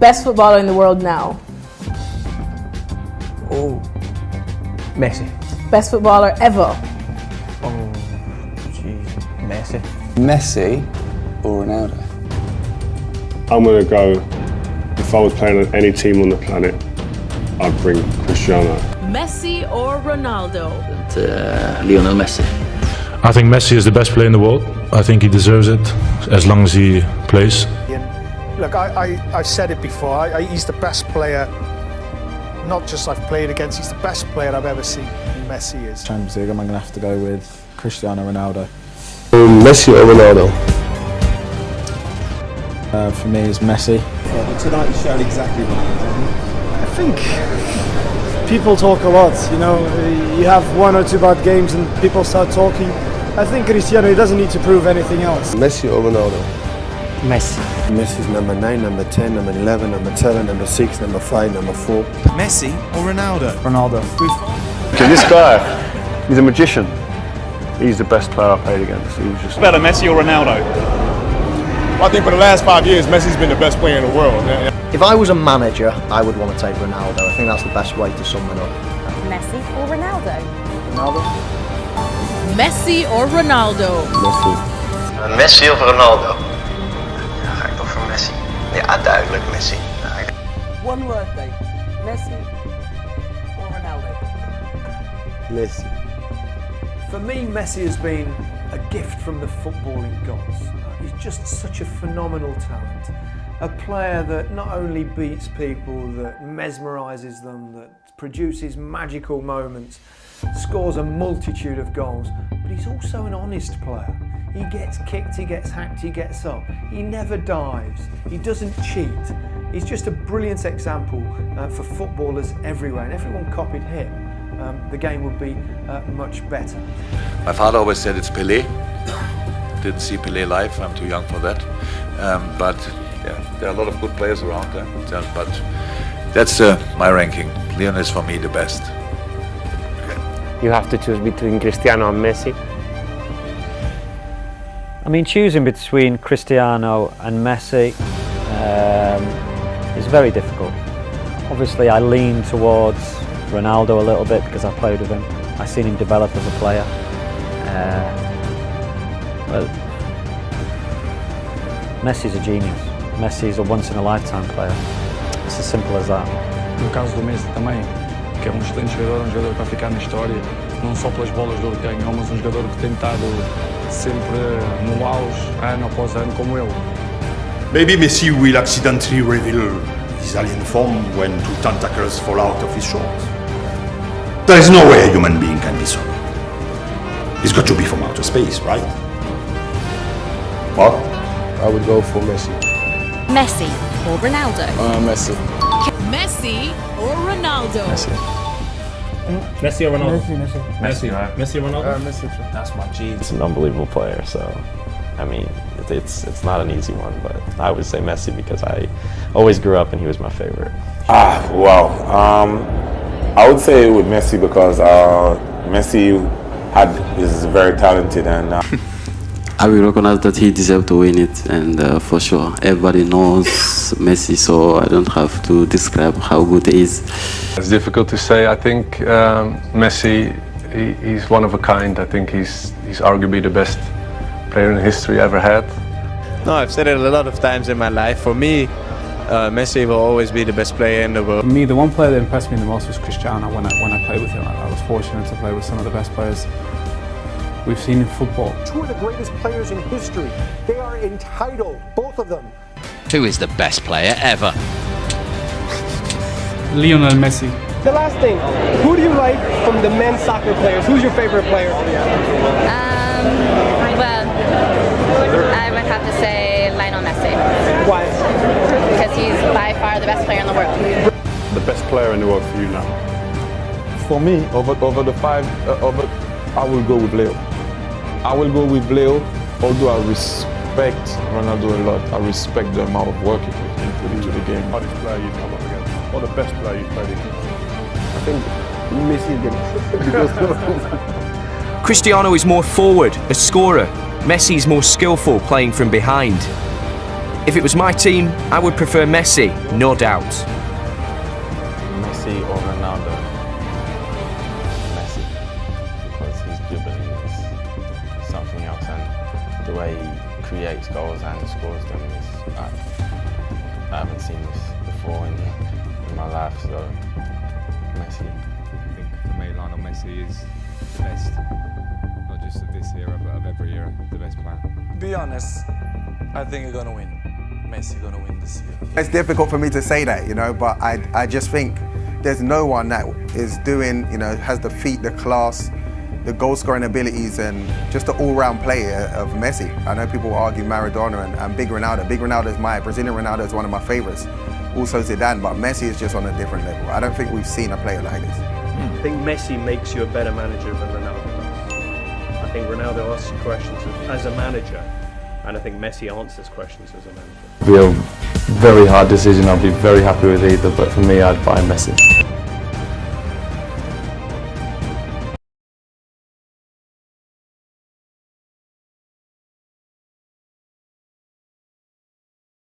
Best footballer in the world now. Oh, Messi. Best footballer ever. Oh, jeez, Messi. Messi or Ronaldo? I'm going to go, if I was playing on any team on the planet, I'd bring Cristiano. Messi or Ronaldo? Lionel Messi. I think Messi is the best player in the world. I think he deserves it as long as he plays. Look, I said it before, he's the best player, not just I've played against, he's the best player I've ever seen. Messi is. Champions League, I'm going to have to go with Cristiano Ronaldo. Messi or Ronaldo? For me, it's Messi. Yeah, but tonight he showed exactly what he is. I think people talk a lot, you know, you have one or two bad games and people start talking. I think Cristiano, he doesn't need to prove anything else. Messi or Ronaldo? Messi. Messi's number 9, number 10, number 11, number 7, number 6, number 5, number 4. Messi or Ronaldo? Ronaldo. Okay, this guy, he's a magician. He's the best player I played against. He was just better, Messi or Ronaldo? I think for the last 5 years, Messi's been the best player in the world. If I was a manager, I would want to take Ronaldo. I think that's the best way to sum it up. Messi or Ronaldo? Ronaldo. Messi or Ronaldo? Messi. Messi of Ronaldo? Ja, ga ik toch voor Messi. Ja, duidelijk Messi. One word, Dave. Messi or Ronaldo? Messi. For me, Messi has been a gift from the footballing gods. He's just such a phenomenal talent. A player that not only beats people, that mesmerises them, that produces magical moments, scores a multitude of goals, but he's also an honest player. He gets kicked, he gets hacked, he gets up. He never dives, he doesn't cheat. He's just a brilliant example for footballers everywhere, and if everyone copied him, the game would be much better. My father always said it's Pelé. Didn't see Pelé live, I'm too young for that. But yeah, there are a lot of good players around there. But that's my ranking. Lionel is for me the best. You have to choose between Cristiano and Messi. I mean, choosing between Cristiano and Messi is very difficult. Obviously, I lean towards Ronaldo a little bit because I played with him. I've seen him develop as a player. But Messi's a genius. Messi's a once-in-a-lifetime player. It's as simple as that. No caso do Messi também, que é excelente jogador para ficar na história, não só pelas bolas de ouro que ganhou, mas jogador que tem estado sempre no auge, ano após ano, como ele. Maybe Messi will accidentally reveal his alien form when two tentacles fall out of his shorts. There is no way a human being can be so. He's got to be from outer space, right? What? I would go for Messi. Messi or Ronaldo? Messi. Messi or Ronaldo? Messi. Messi or Ronaldo? Messi, right? Messi or Ronaldo? Messi. That's my G. It's an unbelievable player, so I mean, it's not an easy one, but I would say Messi because I always grew up and he was my favorite. Wow. I would say with Messi because Messi is very talented and. I will recognize that he deserves to win it, and for sure, everybody knows Messi, so I don't have to describe how good he is. It's difficult to say. I think Messi, he's one of a kind. I think he's arguably the best player in history ever had. No, I've said it a lot of times in my life. For me, Messi will always be the best player in the world. For me, the one player that impressed me the most was Cristiano. When I played with him, I was fortunate to play with some of the best players we've seen in football. Two of the greatest players in history. They are entitled, both of them. Who is the best player ever? Lionel Messi. The last thing, who do you like from the men's soccer players? Who's your favorite player? Well, I would have to say Lionel Messi. Why? Because he's by far the best player in the world. The best player in the world for you now? For me, over the five, I will go with Leo. I will go with Leo, although I respect Ronaldo a lot. I respect the amount of work he put into the game. Hardest player you've come up against? Or the best player you've played against? I think Messi again. Cristiano is more forward, a scorer. Messi is more skillful, playing from behind. If it was my team, I would prefer Messi, no doubt. Messi or Ronaldo? Messi, because his dribbling is something else, and the way he creates goals and scores them is, I haven't seen this before in my life, so Messi. I think for me, Lionel Messi is the best, not just of this era, but of every era, the best player. Be honest, I think you're gonna win. Messi gonna win this year. It's difficult for me to say that, you know, but I just think there's no one that is doing, you know, has the feet, the class, the goal-scoring abilities, and just the all-round play of Messi. I know people argue Maradona and Big Ronaldo. Big Ronaldo is Brazilian Ronaldo is one of my favorites. Also Zidane, but Messi is just on a different level. I don't think we've seen a player like this. I think Messi makes you a better manager than Ronaldo does. I think Ronaldo asks you questions as a manager, and I think Messi answers questions as a manager. It'll be a very hard decision. I'll be very happy with either, but for me, I'd buy Messi.